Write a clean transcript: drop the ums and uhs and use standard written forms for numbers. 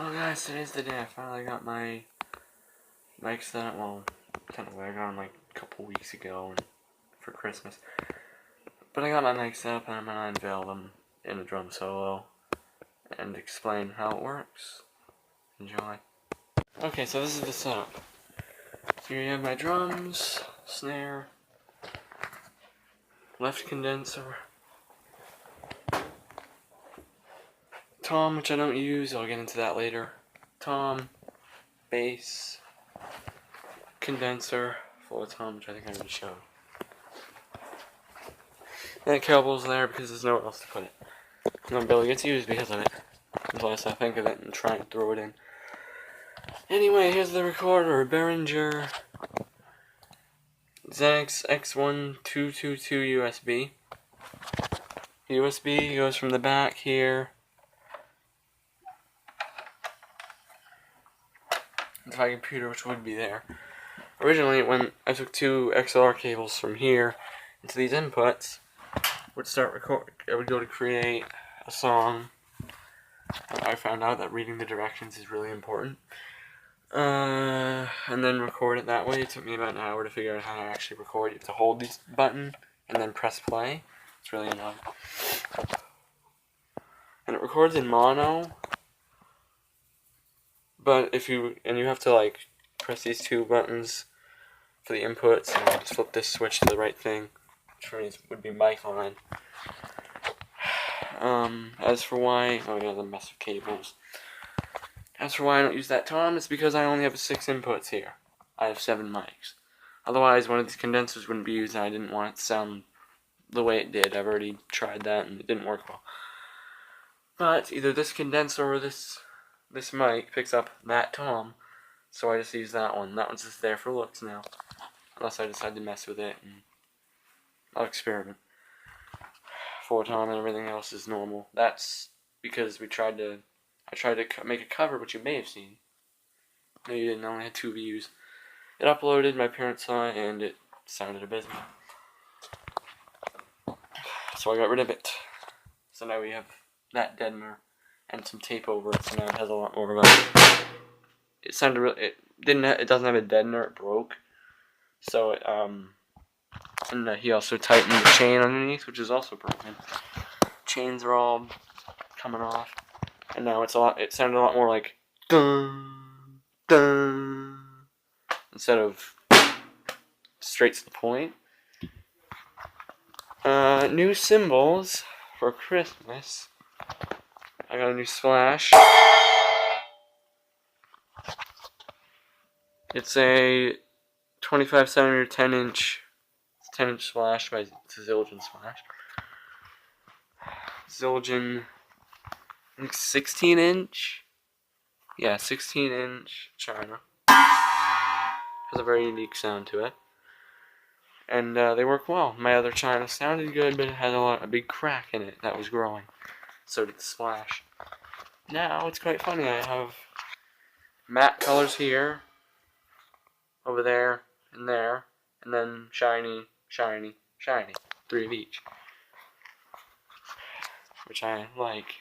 Well guys, today's the day I finally got my mic set. Well, technically I got them like a couple weeks ago for Christmas. But I got my mic set up and I'm going to unveil them in a drum solo and explain how it works. Enjoy. Okay, so this is the setup. Here you have my drums, snare, left condenser, tom, which I don't use, I'll get into that later, tom, bass, condenser, full of tom, which I think I already showed. And the cable's there because there's nowhere else to put it. No barely gets used because of it, unless I think of it and try and throw it in. Anyway, here's the recorder, Behringer ZX X1222 USB. The USB goes from the back here to my computer, which would be there. Originally, when I took two XLR cables from here into these inputs, I would go to create a song. I found out that reading the directions is really important. And then record it that way. It took me about an hour to figure out how to actually record. You have to hold this button and then press play. It's really annoying. And it records in mono. But you have to like press these two buttons for the inputs and just flip this switch to the right thing, which for me would be mic on. As for why, oh yeah, the mess of cables. As for why I don't use that tom, it's because I only have 6 inputs here. I have 7 mics. Otherwise, one of these condensers wouldn't be used, and I didn't want it to sound the way it did. I've already tried that, and it didn't work well. But either this condenser or this mic picks up that tom, so I just use that one. That one's just there for looks now, unless I decide to mess with it, and I'll experiment. Full tom and everything else is normal. That's because I tried to make a cover, which you may have seen. No, you didn't. I only had 2 views. It uploaded, my parents saw it, and it sounded abysmal. So I got rid of it. So now we have that deadener and some tape over it, so now it has a lot more of a... It sounded really... It doesn't have a deadener, it broke. So it, and he also tightened the chain underneath, which is also broken. Chains are all coming off. And now it sounded a lot more like dun dun instead of straight to the point. New cymbals for Christmas. I got a new Splash. It's a 25 centimeter 10 inch Splash by Zildjian Splash. Zildjian 16 inch? Yeah, 16 inch China. Has a very unique sound to it. And they work well. My other China sounded good, but it had a big crack in it that was growing. So did the Splash. Now, it's quite funny. I have matte colors here, over there, and then shiny, shiny, shiny. 3 of each. Which I like.